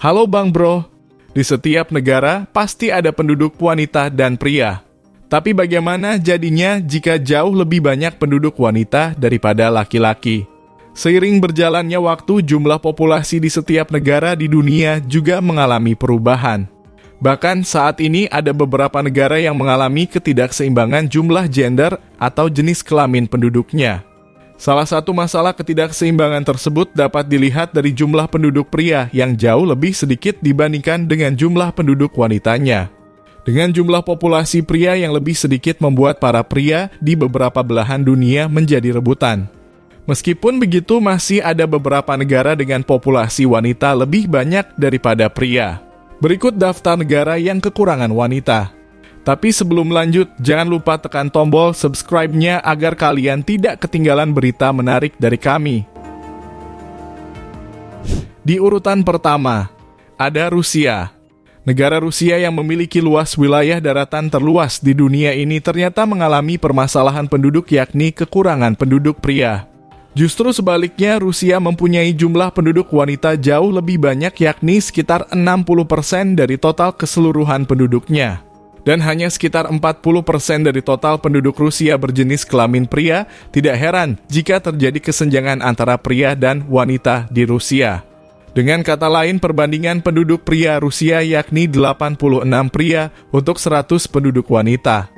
Halo Bang Bro, di setiap negara pasti ada penduduk wanita dan pria. Tapi bagaimana jadinya jika jauh lebih banyak penduduk wanita daripada laki-laki? Seiring berjalannya waktu, jumlah populasi di setiap negara di dunia juga mengalami perubahan. Bahkan saat ini ada beberapa negara yang mengalami ketidakseimbangan jumlah gender atau jenis kelamin penduduknya. Salah satu masalah ketidakseimbangan tersebut dapat dilihat dari jumlah penduduk pria yang jauh lebih sedikit dibandingkan dengan jumlah penduduk wanitanya. Dengan jumlah populasi pria yang lebih sedikit membuat para pria di beberapa belahan dunia menjadi rebutan. Meskipun begitu, masih ada beberapa negara dengan populasi wanita lebih banyak daripada pria. Berikut daftar negara yang kekurangan wanita. Tapi sebelum lanjut, jangan lupa tekan tombol subscribe-nya agar kalian tidak ketinggalan berita menarik dari kami. Di urutan pertama, ada Rusia. Negara Rusia yang memiliki luas wilayah daratan terluas di dunia ini ternyata mengalami permasalahan penduduk, yakni kekurangan penduduk pria. Justru sebaliknya, Rusia mempunyai jumlah penduduk wanita jauh lebih banyak, yakni sekitar 60% dari total keseluruhan penduduknya. Dan hanya sekitar 40% dari total penduduk Rusia berjenis kelamin pria. Tidak heran jika terjadi kesenjangan antara pria dan wanita di Rusia. Dengan kata lain, perbandingan penduduk pria Rusia yakni 86 pria untuk 100 penduduk wanita.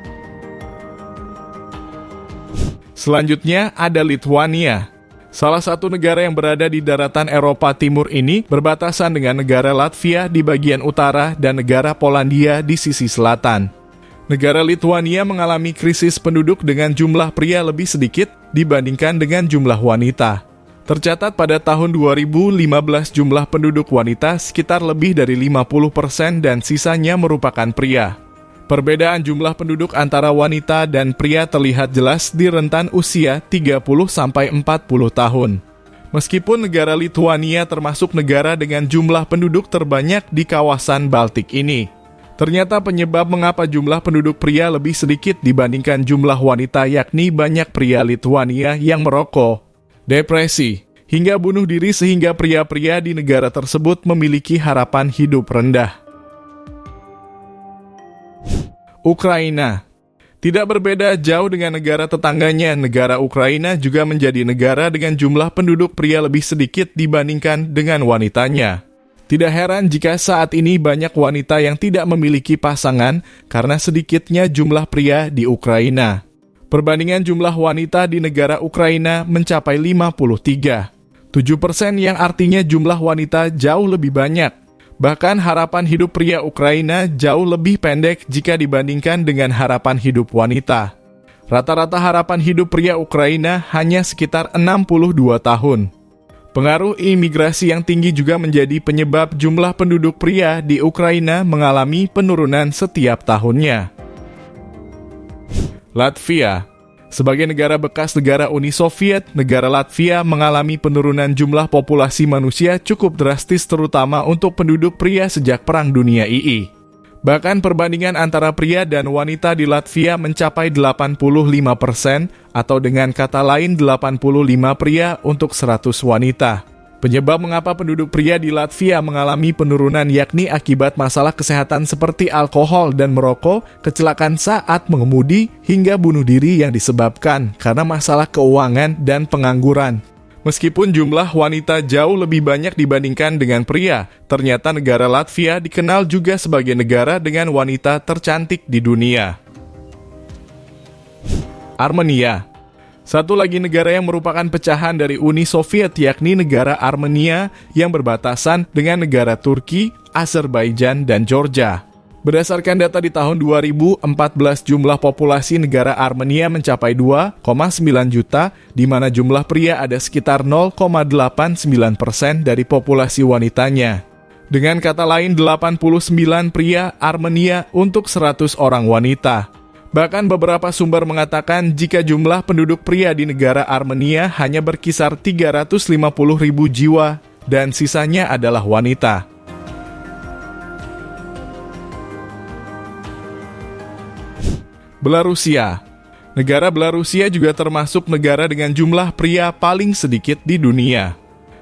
Selanjutnya ada Lithuania. Salah satu negara yang berada di daratan Eropa Timur ini berbatasan dengan negara Latvia di bagian utara dan negara Polandia di sisi selatan. Negara Lithuania mengalami krisis penduduk dengan jumlah pria lebih sedikit dibandingkan dengan jumlah wanita. Tercatat pada tahun 2015 jumlah penduduk wanita sekitar lebih dari 50% dan sisanya merupakan pria. Perbedaan jumlah penduduk antara wanita dan pria terlihat jelas di rentan usia 30-40 tahun. Meskipun negara Lithuania termasuk negara dengan jumlah penduduk terbanyak di kawasan Baltik ini, ternyata penyebab mengapa jumlah penduduk pria lebih sedikit dibandingkan jumlah wanita yakni banyak pria Lithuania yang merokok, depresi, hingga bunuh diri sehingga pria-pria di negara tersebut memiliki harapan hidup rendah. Ukraina. Tidak berbeda jauh dengan negara tetangganya, negara Ukraina juga menjadi negara dengan jumlah penduduk pria lebih sedikit dibandingkan dengan wanitanya. Tidak heran jika saat ini banyak wanita yang tidak memiliki pasangan karena sedikitnya jumlah pria di Ukraina. Perbandingan jumlah wanita di negara Ukraina mencapai 53. 7% yang artinya jumlah wanita jauh lebih banyak. Bahkan harapan hidup pria Ukraina jauh lebih pendek jika dibandingkan dengan harapan hidup wanita. Rata-rata harapan hidup pria Ukraina hanya sekitar 62 tahun. Pengaruh imigrasi yang tinggi juga menjadi penyebab jumlah penduduk pria di Ukraina mengalami penurunan setiap tahunnya. Latvia. Sebagai negara bekas negara Uni Soviet, negara Latvia mengalami penurunan jumlah populasi manusia cukup drastis terutama untuk penduduk pria sejak Perang Dunia II. Bahkan perbandingan antara pria dan wanita di Latvia mencapai 85% atau dengan kata lain 85 pria untuk 100 wanita. Penyebab mengapa penduduk pria di Latvia mengalami penurunan yakni akibat masalah kesehatan seperti alkohol dan merokok, kecelakaan saat mengemudi, hingga bunuh diri yang disebabkan karena masalah keuangan dan pengangguran. Meskipun jumlah wanita jauh lebih banyak dibandingkan dengan pria, ternyata negara Latvia dikenal juga sebagai negara dengan wanita tercantik di dunia. Armenia. Satu lagi negara yang merupakan pecahan dari Uni Soviet yakni negara Armenia yang berbatasan dengan negara Turki, Azerbaijan, dan Georgia. Berdasarkan data di tahun 2014, jumlah populasi negara Armenia mencapai 2,9 juta, di mana jumlah pria ada sekitar 0,89% dari populasi wanitanya. Dengan kata lain, 89 pria Armenia untuk 100 orang wanita. Bahkan beberapa sumber mengatakan jika jumlah penduduk pria di negara Armenia hanya berkisar 350.000 jiwa dan sisanya adalah wanita. Belarusia. Negara Belarusia juga termasuk negara dengan jumlah pria paling sedikit di dunia.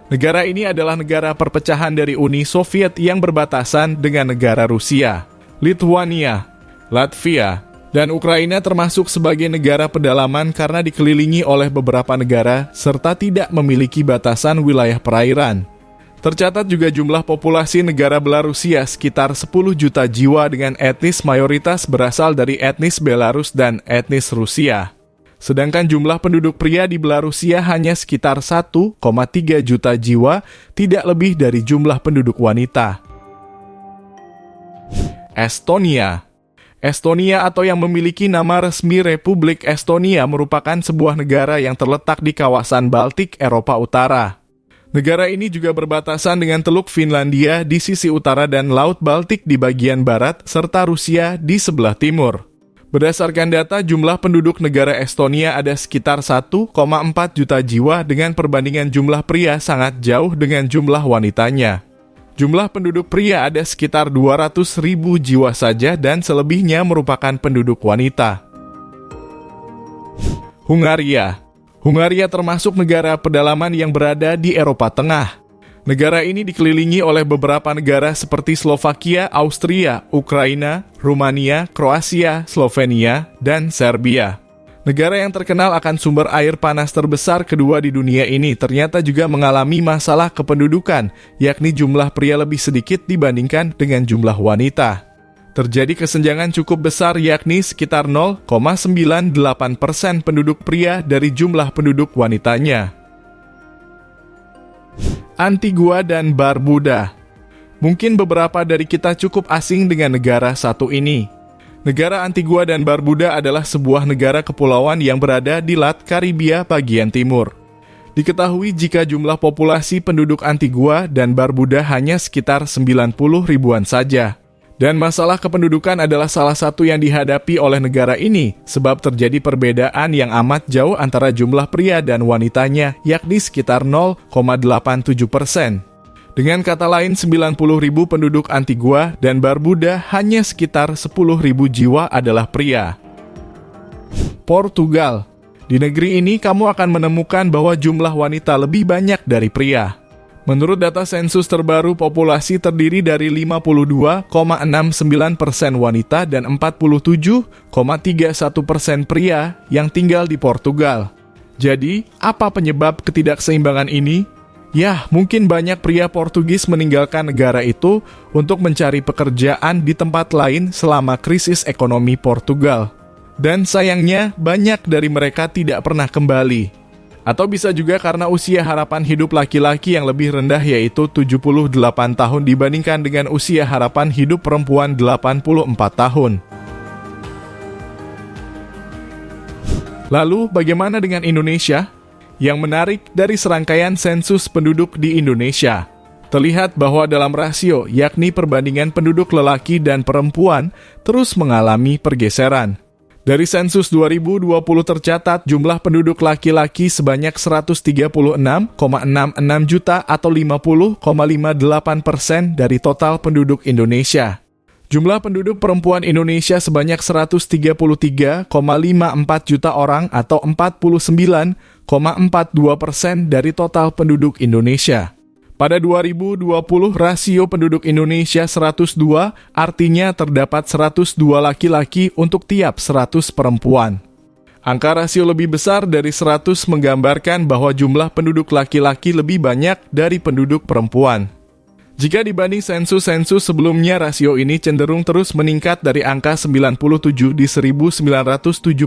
Negara ini adalah negara perpecahan dari Uni Soviet yang berbatasan dengan negara Rusia, Lithuania, Latvia, dan Ukraina termasuk sebagai negara pedalaman karena dikelilingi oleh beberapa negara serta tidak memiliki batasan wilayah perairan. Tercatat juga jumlah populasi negara Belarusia sekitar 10 juta jiwa dengan etnis mayoritas berasal dari etnis Belarus dan etnis Rusia. Sedangkan jumlah penduduk pria di Belarusia hanya sekitar 1,3 juta jiwa, tidak lebih dari jumlah penduduk wanita. Estonia. Estonia atau yang memiliki nama resmi Republik Estonia merupakan sebuah negara yang terletak di kawasan Baltik, Eropa Utara. Negara ini juga berbatasan dengan Teluk Finlandia di sisi utara dan Laut Baltik di bagian barat, serta Rusia di sebelah timur. Berdasarkan data, jumlah penduduk negara Estonia ada sekitar 1,4 juta jiwa dengan perbandingan jumlah pria sangat jauh dengan jumlah wanitanya. Jumlah penduduk pria ada sekitar 200.000 jiwa saja dan selebihnya merupakan penduduk wanita. Hungaria. Hungaria termasuk negara pedalaman yang berada di Eropa Tengah. Negara ini dikelilingi oleh beberapa negara seperti Slovakia, Austria, Ukraina, Rumania, Kroasia, Slovenia, dan Serbia. Negara yang terkenal akan sumber air panas terbesar kedua di dunia ini ternyata juga mengalami masalah kependudukan, yakni jumlah pria lebih sedikit dibandingkan dengan jumlah wanita. Terjadi kesenjangan cukup besar yakni sekitar 0,98% penduduk pria dari jumlah penduduk wanitanya. Antigua dan Barbuda. Mungkin beberapa dari kita cukup asing dengan negara satu ini. Negara Antigua dan Barbuda adalah sebuah negara kepulauan yang berada di Lat Karibia bagian timur. Diketahui jika jumlah populasi penduduk Antigua dan Barbuda hanya sekitar 90 ribuan saja. Dan masalah kependudukan adalah salah satu yang dihadapi oleh negara ini, sebab terjadi perbedaan yang amat jauh antara jumlah pria dan wanitanya, yakni sekitar 0,87%. Dengan kata lain, 90.000 penduduk Antigua dan Barbuda hanya sekitar 10.000 jiwa adalah pria. Portugal. Di negeri ini kamu akan menemukan bahwa jumlah wanita lebih banyak dari pria. Menurut data sensus terbaru, populasi terdiri dari 52,69% wanita dan 47,31% pria yang tinggal di Portugal. Jadi, apa penyebab ketidakseimbangan ini? Ya, mungkin banyak pria Portugis meninggalkan negara itu untuk mencari pekerjaan di tempat lain selama krisis ekonomi Portugal. Dan sayangnya, banyak dari mereka tidak pernah kembali. Atau bisa juga karena usia harapan hidup laki-laki yang lebih rendah yaitu 78 tahun dibandingkan dengan usia harapan hidup perempuan 84 tahun. Lalu bagaimana dengan Indonesia? Yang menarik dari serangkaian sensus penduduk di Indonesia, terlihat bahwa dalam rasio yakni perbandingan penduduk lelaki dan perempuan terus mengalami pergeseran. Dari sensus 2020 tercatat jumlah penduduk laki-laki sebanyak 136,66 juta atau 50,58% dari total penduduk Indonesia. Jumlah penduduk perempuan Indonesia sebanyak 133,54 juta orang atau 49,42% dari total penduduk Indonesia. Pada 2020, rasio penduduk Indonesia 102, artinya terdapat 102 laki-laki untuk tiap 100 perempuan. Angka rasio lebih besar dari 100 menggambarkan bahwa jumlah penduduk laki-laki lebih banyak dari penduduk perempuan. Jika dibanding sensus-sensus sebelumnya, rasio ini cenderung terus meningkat dari angka 97 di 1971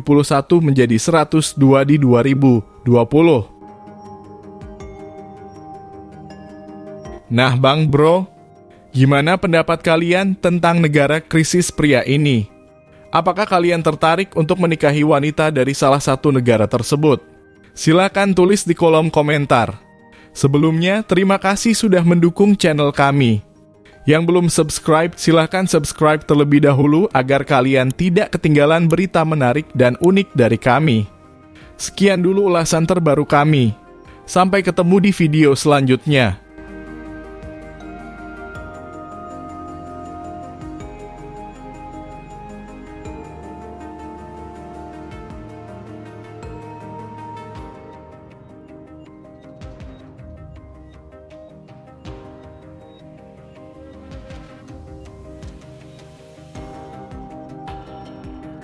menjadi 102 di 2020. Nah Bang Bro, gimana pendapat kalian tentang negara krisis pria ini? Apakah kalian tertarik untuk menikahi wanita dari salah satu negara tersebut? Silakan tulis di kolom komentar. Sebelumnya, terima kasih sudah mendukung channel kami. Yang belum subscribe, silakan subscribe terlebih dahulu agar kalian tidak ketinggalan berita menarik dan unik dari kami. Sekian dulu ulasan terbaru kami. Sampai ketemu di video selanjutnya.